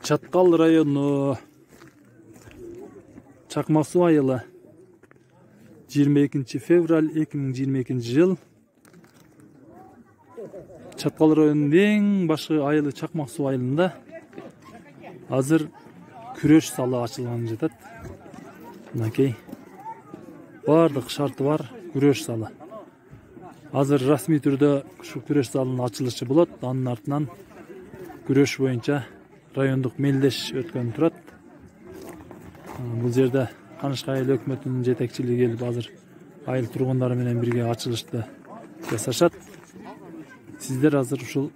Çatkal rayonu Çakmaksu ayılı 22 fevral 2022 yıl Çatkal rayonunun en başı ayılı Çakmaksu ayılında hazır küreş salı açılgan жатат. Мынакей бардык шарты бар күрөш залы. Азыр расмий түрдө ушу күрөш залынын ачылышы болот. Анын артынан күрөш боюнча райондук мелдеш өткөн турат. Бул жерде Канышкы айыл өкмөтүнүн жетекчилиги келип азыр айыл тургундары менен бирге ачылышты жасашат. Сиздер азыр ушул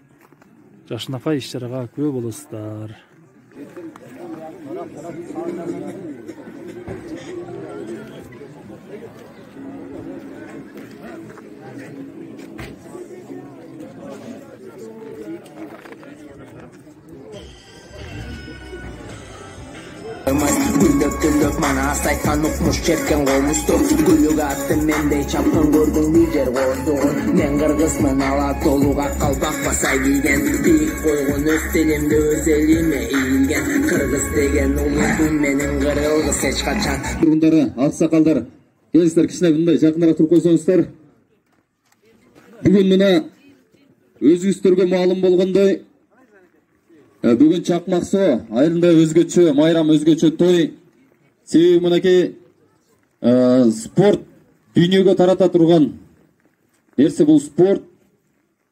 жакшынакай иш-чарага күбө болосуздар. Güllük mana saytan okmuş çerken olmuştu. Güllük attı mendey çapkın gördün bir yer koyduğun. Men kırgızmın ala doluğa kalbak basay giygen. Büyük koygun öz dilimde öz elime eğilgen. Kırgız degen uludun menin kırılgı seç kaçan. Turgundары, аксакалдар, келиңиздер кичине мындай жакыныраак туруп койсоңуздар. Бүгүн мына өзүңүздөргө маалым болгондой бүгүн Чакмаксу айылында өзгөчө майрам, өзгөчө той. Себеби мынакей спорт дүйнөгө тарата турган нерсе бул спорт.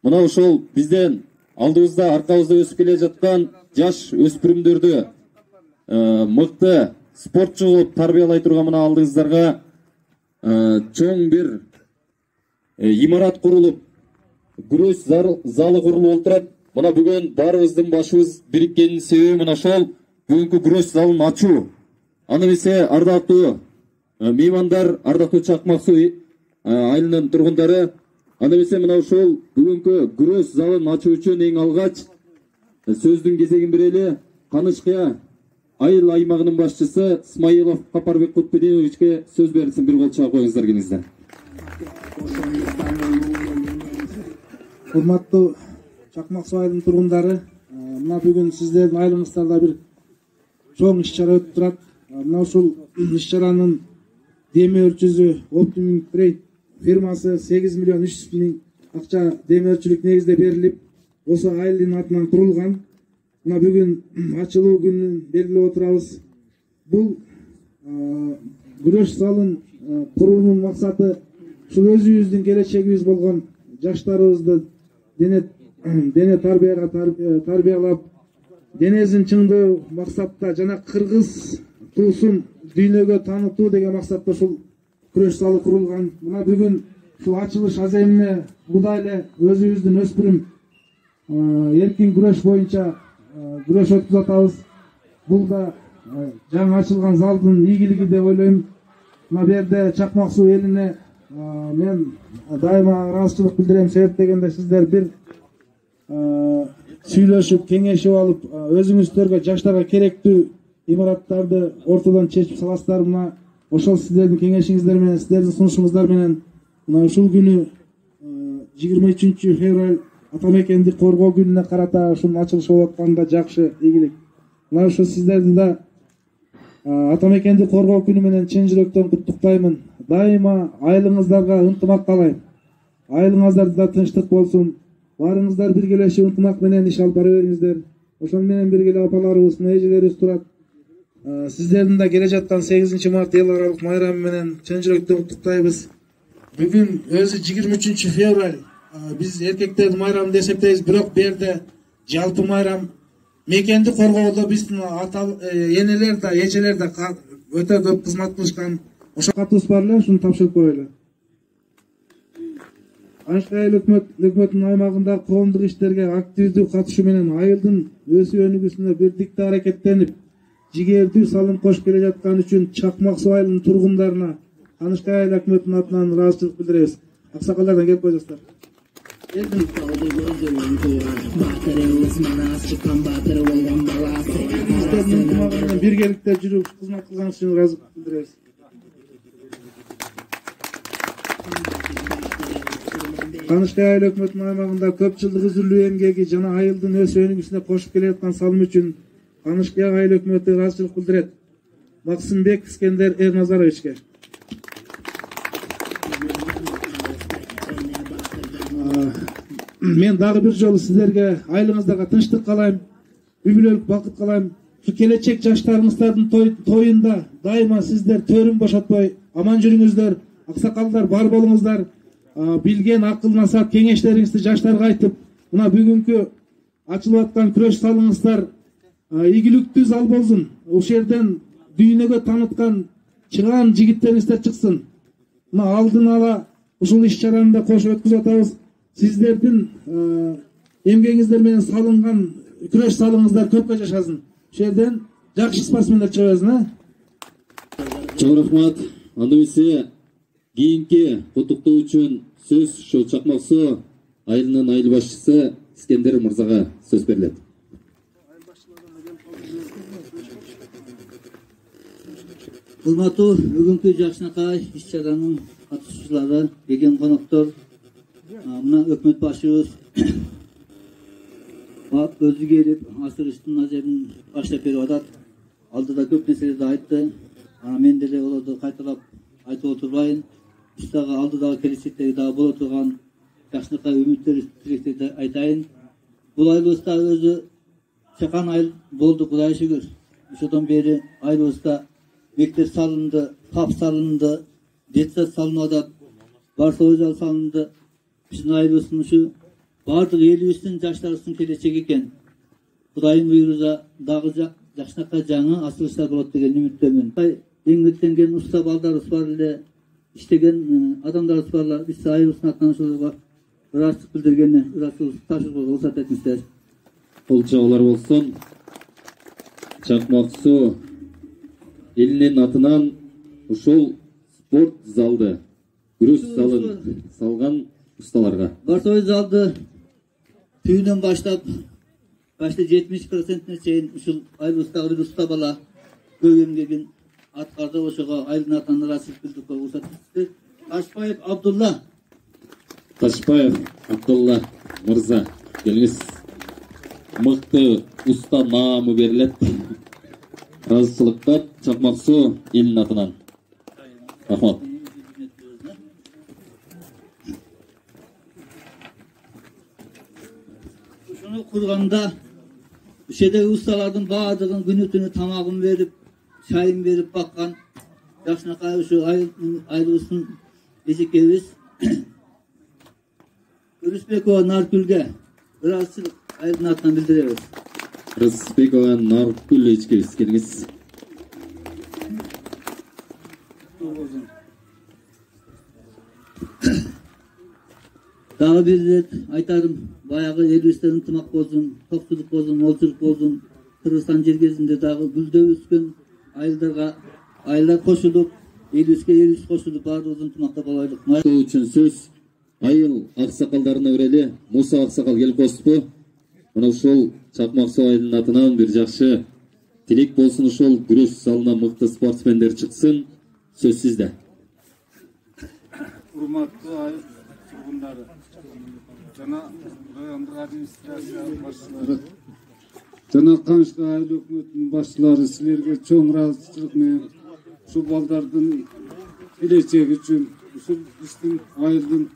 Мына ошол бизден алдыбызда аркабызда өсүп келе жаткан жаш өспүрүмдөрдү мыкты спортчу кылып тарбиялай турган мына алдыңыздарга чоң бир имарат курулуп, күрөш залы курулуп отурат. Мына бүгүн барыбыздын башыбыз бириккенин себеби мына ошол бүгүнкү күрөш залын ачуу. Аны эмесе ардактуу меймандар, ардактуу Чакмаксу айылынын тургундары, аны эмесе мына ошол бүгүнкү күрөш залын ачуу үчүн эң алгач сөздүн кезегин берели Канышкы айыл аймагынын башчысы Смайылов Капарбек Кутбединовичке сөз берилсин. Бир кол чыга коюңуздар келиңиздер. Урматтуу Чакмаксу айылынын тургундары, мына бүгүн сиздердин айылыңыздарда бир чоң иш-чара өтүп турат. Мына ушул иш-чаранын деме өрчүзү Optimum Trade фирмасы 8 миллион 300 миң акча деме өрчүлүк негизде берилип, ошо айылдын атынан курулган. Мына бүгүн ачылуу күнүн белгилеп отурабыз. Бул күрөш залын куруунун максаты ушул өзүбүздүн келечегибиз болгон жаштарыбызды дене тарбиялап, денесин чыңдоо максатта жана кыргыз туусун дүйнөгө таанытуу деген максатта ушул күрөш залы курулган. Мына бүгүн ушул ачылыш аземине Кудай эле өзүбүздүн өспүрүм эркин күрөш боюнча күрөш өткүзүп атабыз. Бул да жаңы ачылган залдын ийгилиги деп ойлойм. Мына бу жерде Чакмаксу элине мен дайыма ыраазычылык билдирем. Себеп дегенде сиздер бир сүйлөшүп, кеңешип алып, өзүңүздөргө жаштарга керектүү имараттарды ортодон чечип саласыздар. Мына ошол сиздердин кеңешиңиздер менен, сиздердин сунушуңуздар менен мына ушул күнү 23 февраль Атамекенди коргоо күнүнө карата ушунун ачылышы болуп атканда жакшы ийгилик. Мына ушул сиздердин да Атамекенди коргоо күнү менен чын жүрөктөн куттуктаймын. Дайыма айылыңыздарга ынтымак каалайм. Айылыңыздарда тынчтык болсун. Барыңыздар биргелешип ынтымак менен иш алып бара бериңиздер. Ошон менен бирге апаларыбыз, эжелерибиз турат. Сиздердин да келе жаткан 8 март эл аралык майрамы менен чын жүрөктөн куттуктайбыз. Бүгүн өзү 23 февраль биз эркектердин майрамы деп эсептейбиз, бирок бу жерде жалпы майрам. Мекенди коргоодо биздин энелер да, эжелер да өтө көп кызмат кылышкан. Ошо катыбыз бар эле, ушуну тапшырып коелу. Канышкы айыл өкмөтүнүн аймагында коомдук иштерге активдүү катышуу менен айылдын өсүү өнүгүүсүнө бирдикте аракеттенип, жигердүү салым кошуп келе жаткан үчүн Чакмаксу айылынын тургундарына Канышкы айыл өкмөтүнүн атынан ыраазычылык билдиребиз. Аксакалдардан келип койсуздар. Биргеликте жүрүп кызмат кылган үчүн ыраазычылык билдиребиз. Канышкай айыл өкмөтүнүн аймагында көп жылдык үзүлүү эмгеги жана айылдын өз өнүгүүсүнө кошуп келе жаткан салым үчүн Канышкай айыл өкмөтү ыраазычылык билдирет. Максымбек Искендер Эрназаровичке. Мен дагы бир жолу сиздерге айлыгыңыздарга тынчтык каалайм, үй бүлөлүк бакыт каалайм. Келечек жаштарыңыздардын тоюнда дайыма сиздер төрүн бошотпой аман жүрүңүздөр. Аксакалдар бар болуңуздар. Билген акыл насаат кеңештериңизди жаштарга айтып, мына бүгүнкү ачылып аткан күрөш салыңыздар ийгиликтүү зал болсун. Ошол жерден дүйнөгө таныткан чыгаан жигиттериңиздер чыксын. Мына алдын ала ушул иш чараны да кошуп өткүзүп атабыз. Сиздердин эмгегиңиздер менен салынган күрөш салыңыздар көпкө жашасын. Ошол жерден жакшы спортсмендер чыга берсин. Чоң рахмат. Анда эмесе кийинки куттуктоо үчүн сөз ошо Чакмак Суу айылынын айыл башчысы Искендер мырзага сөз берилет. Урматтуу бүгүнкү жакшынакай иш чаранын катышуучулары, келген коноктор, мына өкмөт башчыбыз өзү келип асырыштын ажебин баштап берип атат. Алдыда көп нерселерди айтты. Мен деле олорду кайталап айтып отурбайын. Биз дагы алдыдагы келечектеги дагы боло турган жакшынакай үмүттөр, тилектерди айтайын. Бул айылыбызда өзү чакан айыл болду, Кудайга шүгүр. Ошодон бери айылыбызда мектеп салынды, тап салынды, детсад салынып атат, Барсовой зал салынды. Биздин айылыбыздын ушу бардык элибиздин жаштарыбыздын келечеги экен. Кудайдын буйругу дагы жакшынакай жаңы асырыштар болот деген үмүттөмүн. Эңгектенген уста балдарыбыз бар эле, иштеген адамдарыбыз барлар. Биз айылыбыздын атынан ошолорго ыраазычылык билдиргени, ыраазычылык тапшырууга уруксат этиңиздер. Бул чагылар болсун. Чакмак Суу элинин атынан ушул спорт залды, күрөш залын салган ustalarga. Barsoy залды түйүнөн баштап, башта 70%-не чейин ушул айылыбыздагы бир уста бала көп эмгегин аткарды. Ошого айылдын атынан ыраазычылык билдирүүгө уруксат этти. Ташпаев Абдулла. Ташпаев Абдулла мырза, келиңиз. Мыкты уста наамы берилет. Ыраазычылыкка Чакмак Суу элинин атынан. Рахмат. Ушуну курганда ушедеги ustalardын баардыгын күнү түнү тамагын берип, чайын берип баккан жакшынакай ушу айылыбыздын эжекебиз Рыспекова Наркүлгө ыраазычылык айылдын атынан билдиребиз. Рыспекова Наркүл эжекебиз, келиңиз. Дагы бир рет айтарым, баягы элибизден ынтымак болсун, токтулук болсун, молчулук болсун. Кыргызстан жергесинде дагы гүлдөп өскөн айылдарга айылдар кошулуп, элибиз кошулуп, баардыгыбыз ынтымакта болойлук. Ошол үчүн сөз айыл аксакалдарына берели. Муса аксакал келип кошту. Мына ушул Чакмак Суу айылынын атынан бир жакшы тилек болсун, ушул күрөш залына мыкты спортсмендер чыксын. Сөз сизде. Урматтуу айыл тургундары, жана райондук администрация башчылары, жана Канышкай айыл өкмөтүнүн башчылары, силерге чоң ыраазычылык менен ушул балдардын келечеги үчүн, ушул биздин айылдын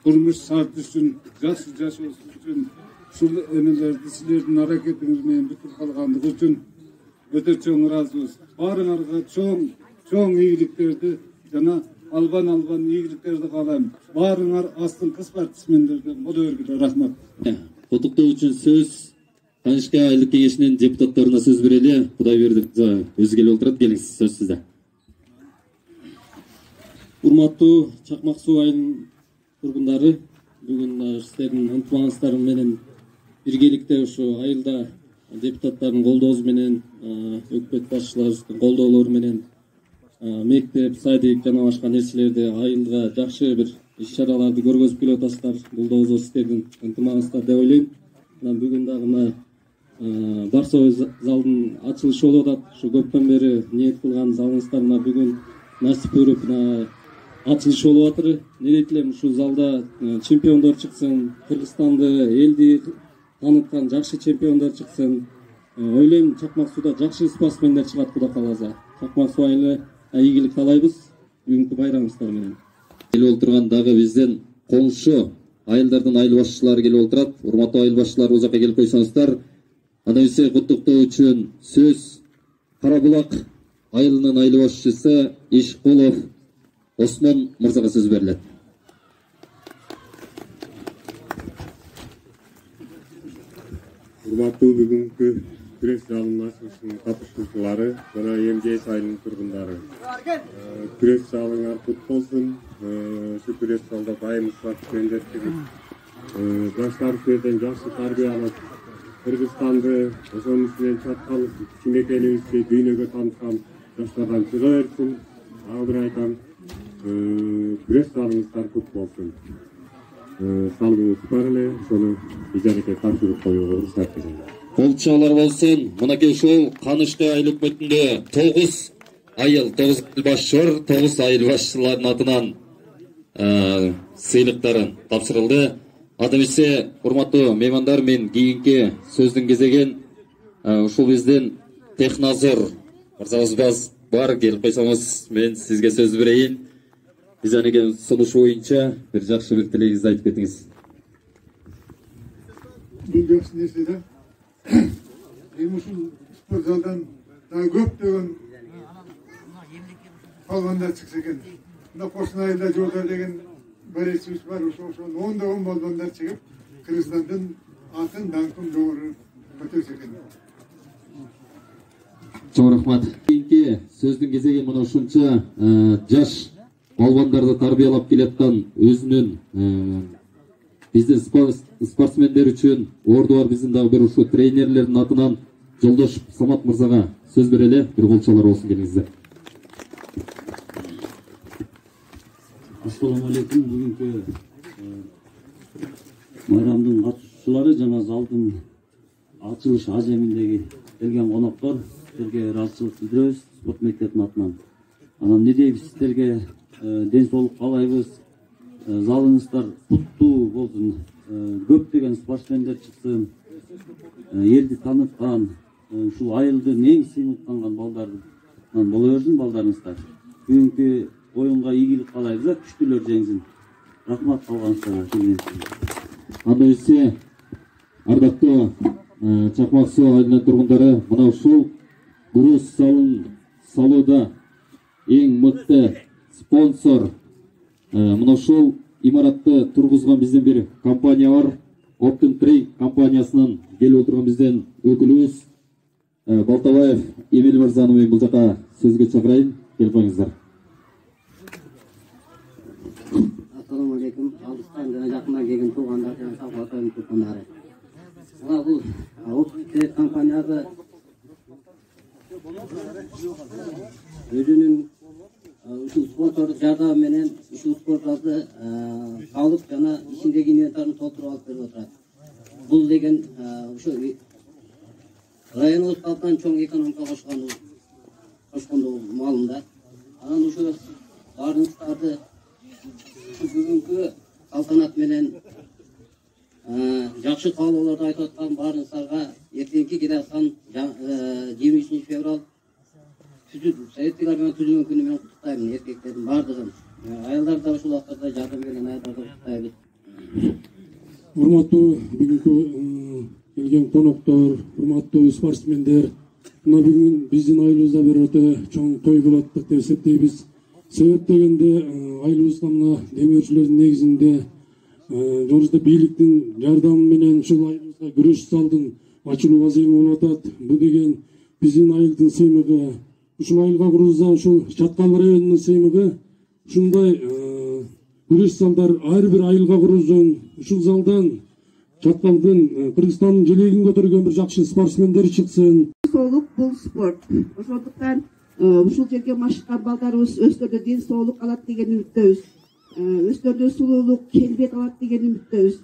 турмуш шарты үчүн, жакшы жашоосу үчүн, ушул эмелерди силердин аракетиңиз менен бүтүп калгандыгы үчүн өтө чоң ыраазыбыз. Баарыңарга чоң ийгиликтерди жана албан ийгиликтерди каалайм. Баарыңар астыңкы спортсмендерден боло бергиле. Рахмат. Куттуктоо үчүн сөз Канышкай айылдык кеңешинин депутаттарына сөз берели. Кудайбердиев өзү келип отурат. Келиңиз, сөз сизде. Урматтуу Чакмак Суу айылынын тургундары, бүгүн сиздердин ынтымагыңыздар менен биргеликте ушу айылда депутаттардын колдоосу менен, өкмөт башчыларыбыздын колдоолору менен мектеп, садик жана башка нерселерди айылга жакшы бир иш-чараларды көргөзүп келип атасыздар. Бул да өзү сиздердин ынтымагыңыздар деп ойлойм. Бүгүн дагы мына Барсовой залдын ачылышы болуп атат. Ушу көптөн бери ниет кылган залыңыздар бүгүн насип көрүп ачылыш болуп атыр. Не дейт элем, ушул залда чемпиондор чыксын, Кыргызстанды, элди таныткан жакшы чемпиондор чыксын. Ойлойм, Чакмак сууда жакшы спортсмендер чыгат, Кудай кааласа. Чакмак суу айылы ийгилик каалайбыз бүгүнкү байрамыңыздар менен. Келип отурган дагы бизден коңшу айылдардын айыл башчылары келип отурат. Урматтуу айыл башчылары бул жака келип койсоңуздар. Андан эсе куттуктоо үчүн сөз Карабулак айылынын айыл башчысы Ишкулов Осмон мырзага сөз берилет. Урматтуу бүгүнкү күрөш залынын ачылышынын катышуучулары жана МЖС айылынын тургундары. Күрөш залыңар кут болсун. Ушу күрөш залда дайым спортсмендер чыгып, жаштар сөздөн жакшы тарбия алып, Кыргызстанды ошонун үстүнөн чаткан кимекенибизди дүйнөгө тааныткан жаштардан чыга берсин. Ага бир айтам, күрөш залыңыздар кут болсун. Салгыңыз бар эле, ошону ижаракка тапшырып коюуга уруксат берилген. Колчалар болсун. Мынакей ушул Канышты айыл өкмөтүндө 9 айыл, 9 башчылар, 9 айыл башчыларынын атынан сыйлыктарын тапшырылды. Ада эмесе, урматтуу меймандар, мен кийинки сөздүн кезеген ушул биздин Техназор мырзабыз бар, келип койсоңуз мен сизге сөз берейин. Бизанеке сунуш боюнча бир жакшы бир тилегиңизди айтып кетиңиз. Бул жакшы нерсе да. Эми ушул спорт залдан дагы көптөгөн балбандар чыкса экен. Мына кошуна айылда Жолдар деген баречибиз бар, ошонун ондогон балбандар чыгып, Кыргызстандын атын даңкын жогору көтөрсө экен. Чоң рахмат. Кийинки сөздүн кезеги мына ушунча жаш балбандарды тарбиялап келаткан өзүнүн биздин спортсмендер үчүн орду бар биздин дагы бир ушул тренерлердин атынан Жолдош Самат мырзага сөз берели. Бир колчолор болсун келиңиздер. Ассаламу алейкум. Бүгүнкү майрамдын катышуучулары жана залдын ачылыш ажеминдеги келген коноктор, силерге ыраазычылык билдиребиз спорт мектебинин атынан. Анан не дейбиз, силерге ден соолук каалайбыз. Залыңыздар куттуу болсун. Көптөгөн спортсмендер чыксын. Элди таныткан, ушул айылдын эң сыймыктанган балдарынан боло берсин балдарыңыздар. Бүгүнкү оюнга ийгилик каалайбыз, күчтүүлөр жеңсин. Рахмат калганыңыздарга. Анда эсе, ардактуу Чакмак суу айылынын тургундары, мына ушул күрөш залын салууда эң мыкты спонсор, мына ушул имаратты тургузган биздин бир компания бар. Open Trade компаниясынан келип отурган бизден өкүлүбүз Балтабаев Эмил мырзаны мен бул жака сөзгө чакырайын. Келип коюңуздар. Ассаламу алейкум. Алыстан жана жакындан келген туугандар жана сапаттардын тургундары. Мына бул Open Trade компаниясы өзүнүн ушул спонсордук жардамы менен ушул спорттарды алып жана ичиндеги инвентарын толтуруп алып берип отурат. Бул деген ушу районубуз калкан чоң экономика кошкондугу маалында. Анан ушу баарыңыздарды бүгүнкү салтанат менен жакшы каалоолорду айтып аткан баарыңыздарга эртеңки Кирасан 23 февраль Советтик армия түзүлгөн күнү менен куттуктайм эркектердин баардыгын. Айылдар да ушул убактарда жардам берген айылдарды куттуктайбыз. Урматтуу бүгүнкү келген коноктор, урматтуу спортсмендер, мына бүгүн биздин айылыбызда бир өтө чоң той болот деп эсептейбиз. Себеп дегенде айылыбызда мына демөөрчүлөрдүн негизинде жогоруда бийликтин жардамы менен ушул айылыбызга күрөш залдын ачылуу аземи болуп атат. Бул деген биздин айылдын сыймыгы. Ушул айылга курулса, ушул Чаткал районунун сыймыгы. Ушундай күрөш залдар ар бир айылга курулсын. Ушул залдан Чаткалдын, Кыргызстандын желегин көтөргөн бир жакшы спортсмендер чыксын. Соолук бул спорт. Ошондуктан ушул жерге машыккан балдарыбыз өздөрүнө ден соолук алат деген үмүттөбүз. Өздөрүнө сулуулук, келбет алат деген үмүттөбүз.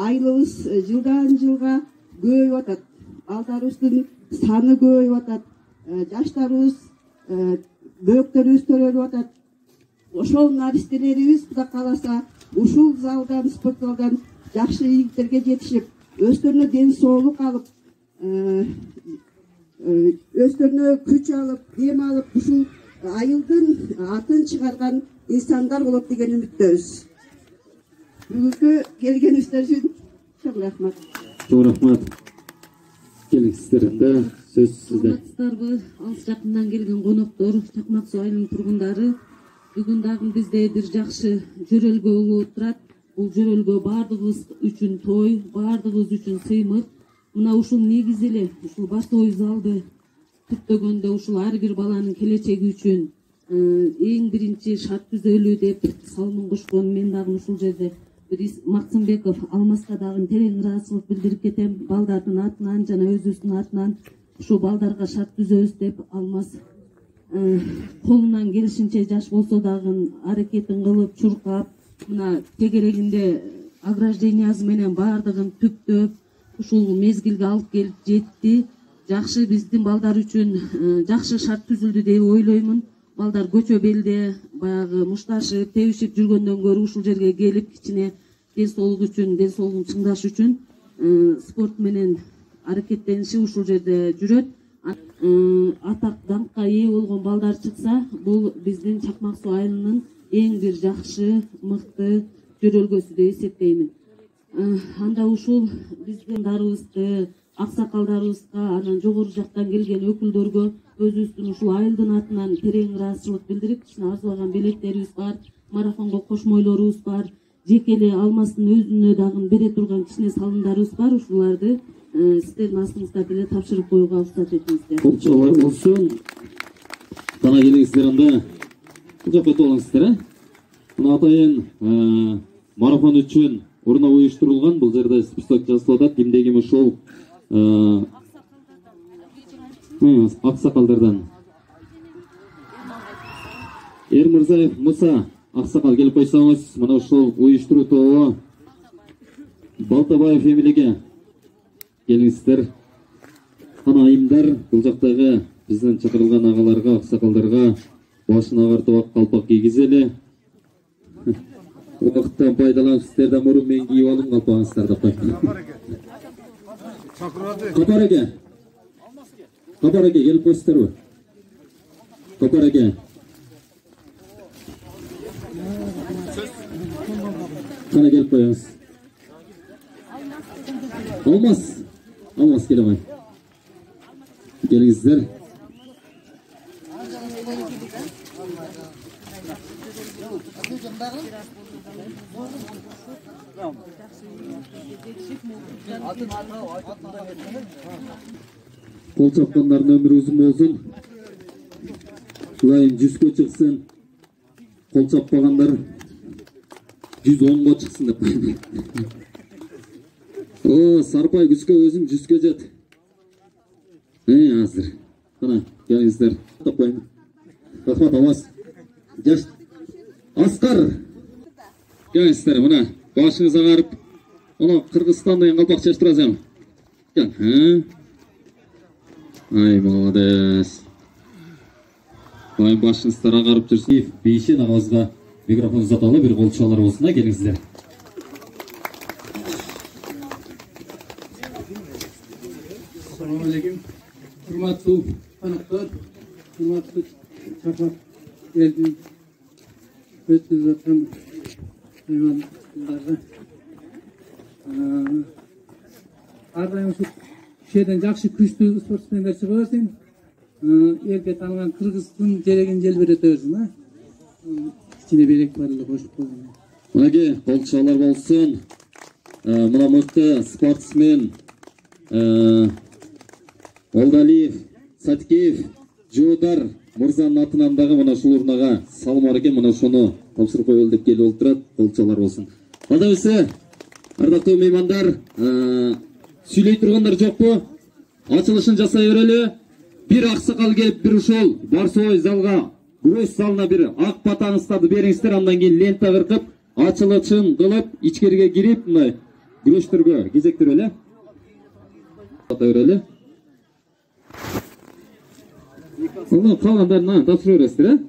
Айылыбыз жылдан жылга көбөйүп атат. Балдарыбыздын саны көбөйүп атат. Жаштарыбыз, бөөктөрүбүз төрөлүп атат. ошол наристелерибиз Кудай кааласа ушул залдан, спорт залдан жакшы ийгиликтерге жетишип, өздөрүнө ден соолук алып, өздөрүнө күч алып, дем алып, ушул айылдын атын чыгарган инсандар болот деген үмүттөбүз. Бүгүнкү келгениңиздер үчүн чоң рахмат. Чоң рахмат. Келиңиздер, сөз сизде. Саламатсыздарбы? Алыс жакындан келген коноктор, Чакмак Суу айылынын тургундары. Бүгүн дагы бизде бир жакшы жөрөлгө болуп турат. Бул жөрөлгө баардыгыбыз үчүн той, баардыгыбыз үчүн сыймык. Мына ушул негиз эле, ушул баштоо залды түптөгөндө ушул ар бир баланын келечеги үчүн эң биринчи шарт түзөлүү деп салымын кошкон. Мен дагы ушул жерде Максымбеков Алмаска дагы терең ыраазычылык билдирип кетем. Балдардын атынан жана өзүбүздүн атынан ушул балдарга шарт түзөбүз деп Алмаз колунан келишинче жаш болсо дагы аракетин кылып, чуркап, мына тегерегинде ограждениясы менен баардыгын түптөп, ушул мезгилге алып келип жетти. Жакшы биздин балдар үчүн жакшы шарт түзүлдү деп ойлоймун. Балдар көчө белде баягы мушташып, тебишип жүргөндөн көрө ушул жерге келип кичине ден соолук үчүн, ден соолугун чыңдаш үчүн спорт менен аракеттениши ушул жерде жүрөт. Атак даңкка ээ болгон балдар чыкса, бул биздин Чакмак Суу айылынын эң бир жакшы, мыкты жөрөлгөсү деп эсептеймин. Анда ушул биздин дарыбызды, аксакалдарыбызга, анан жогору жактан келген өкүлдөргө өзүбүздүн ушул айылдын атынан терең ыраазычылык билдирип, кичине арзылаган билеттерибиз бар, марафонго кошмойлорубуз бар, жеке эле Алмастын өзүнө дагы бере турган кичине салымдарыбыз бар. Ушуларды сиздердин астыңызда деле тапшырып коюуга уруксат этиңиздер. Болчолор болсун. Тана келиңиздер анда. Бул жакка өтүп алыңыздар, Мына атайын марафон үчүн орно уюштурулган. Бул жерде список жазылып атат. Кимдеги ошол аксакалдардан Эрмырзаев Муса аксакал келип койсоңуз, мына ушул уюштуруу тобу Балтабаев эмилиге келиңиздер. Ана айымдар бул жактагы бизден чакырылган агаларга, аксакалдарга башын агартып ак калпак кийгизели. Убакыттан пайдаланып сиздерден мурун мен кийип алып калпагыңыздар деп коем. Капар аке келип койсуздарбы? Капар аке. Кана келип коюңуз. Алмаз келе кой. Келиңиздер. Кол чапкандардын өмүрү узун болсун. Кулайым 100гө чыксын. Кол чаппагандар 110го чыксын деп коем. О, Сарпай күзгө өзүң 100гө жет. Азыр. Кана, келиңиздер. Деп коем. Рахмат Алмаз. Жаш Аскар. Келиңиздер, мына башыңыз агарып, мына Кыргызстандан калпак чачтырасың. Кел. Ай, молодец. Ай, башыңыздар агарып жүрсүң. Бейшен агабызга микрофон узаталы, бир кол чалар болсун, келиңиздер. Assalamu alaikum. Hurmatly konoktор, hurmatly Chaqmaq elinin өткізіп жатқан меймандарға әрдайым осы жерден жақсы күшті спортсмендер шыға берсін, елге танылған Қырғыздың жерегін желбірете берсін. Кішкене берек бар эле кошуп койгон. Мынаке колчалар болсун. Мына мыкты спортсмен Олдалиев, Саткеев, Жоодар Мырзанын атынан дагы мына ушул урнага салым бар экен, мына ошону тапшырып коелу деп келип отурат. Колчалар болсун. Анда эмесе, ардактуу меймандар, сүйлөй тургандар жокпу? Ачылышын жасай берели. Бир аксакал келип, бир ушул Барсой залга, күрөш залына бир ак батаңыздарды бериңиздер, андан кийин лента кыркып, ачылышын кылып, ичкерге кирип, мындай күрөштөргө кезектирели. Ата берели. Onu kalanlarına tavsiye edersiniz.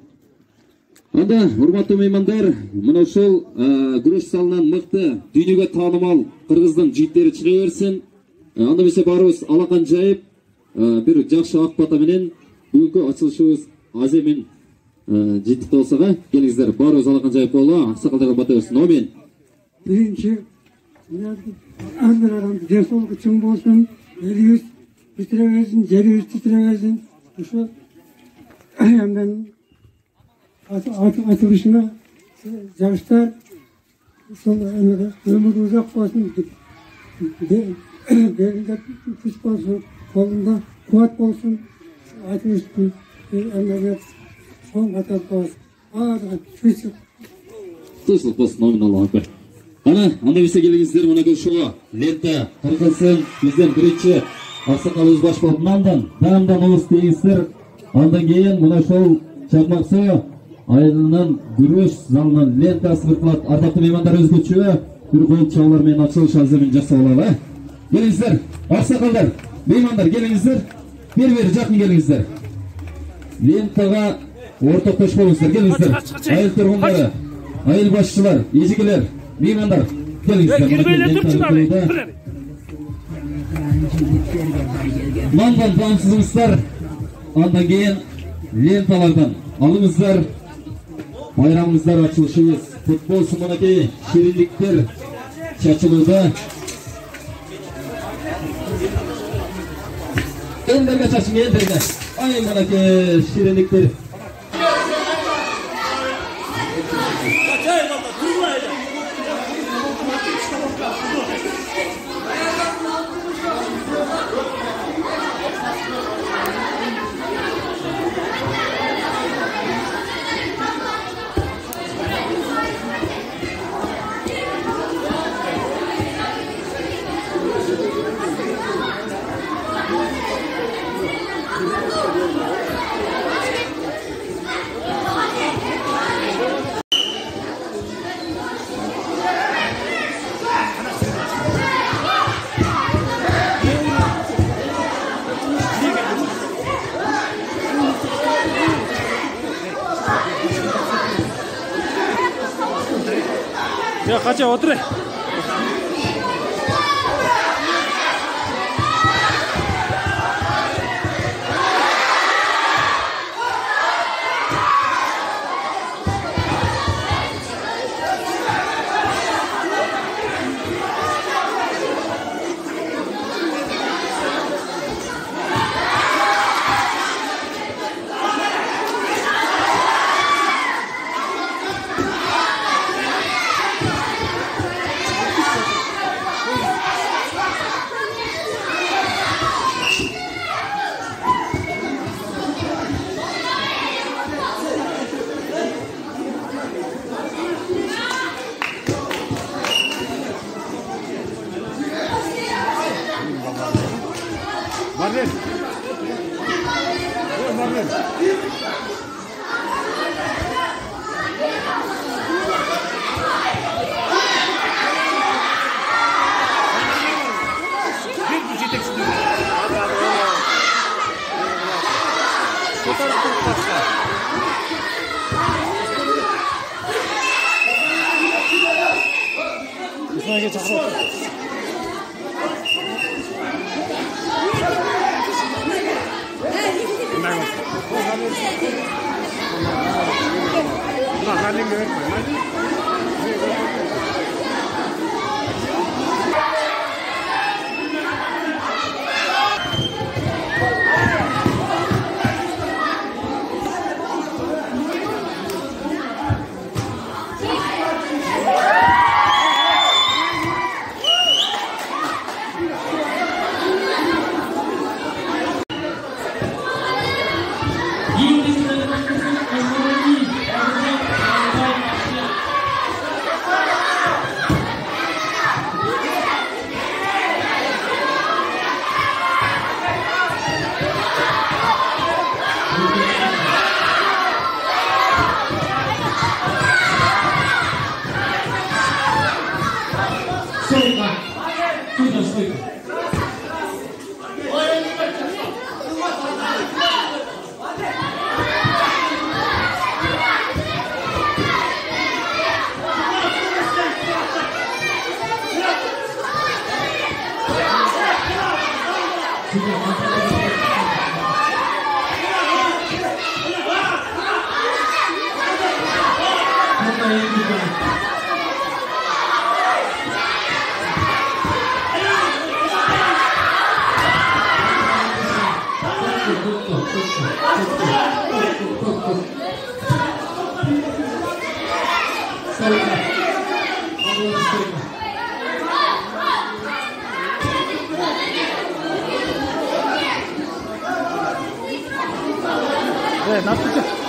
Анда, урматтуу меймандар, мына ушул күрөш залынан мыкты, дүйнөгө таанымал кыргыздын жигиттери чыга берсин. Анда эмесе барыбыз алакан жайып, бир жакшы ак бата менен бүгүнкү ачылышыбыз аземин жетип болсага, келиңиздер, барыбыз алакан жайып коелу, аксакалдарга бата берсин. Амин. Биринчи, андырадан денсаулыгы чың болсун, элибиз титиребесин, жерибиз титиребесин. Ушу андан açılışına çalışlar ömür uzak olsun, belinde güç olsun, kolunda kuvvet olsun, açılışın onlara son atak olsun. Çocuk. Tuzluk olsun, amin Allah'a ekber. Ana bize gelingizler bana görüşüyor. Lenta, kırgızsın, bizden birinci aksakal baş bolgundan damdan oluz deyizler. Andan keyin mına şol Çakmaksu ayılынан күрөш залынан лента сыртылат. Ардактуу меймандар, өзгөчө бир кол чалуулар менен ачылыш аземин жасалалы. Келиңиздер, аксакалдар, меймандар, келиңиздер. Бери жакын келиңиздер. Лентага ортоктош болуңуздар, келиңиздер. Айыл тургундары, айыл башчылар, эжигелер, меймандар, келиңиздер. Маңдан таамсызыңыздар, андан кийин ленталардан алыңыздар. Bayramımızlar açılışımız futbol sumunaki şirinlikler çaçılığında. Enderge çaçın enderge. Ayın manaki şirinlikler. Ya kaça otur. Marlin. Marlin. Üstüne çakır. 네, 놔두자.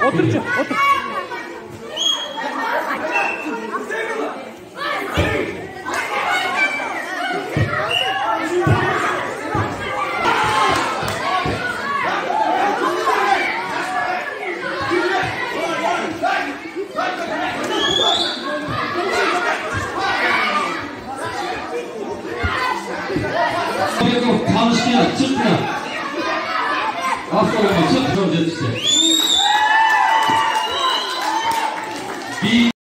Otur. Tanışmaya çıkma. Hafta olma çık.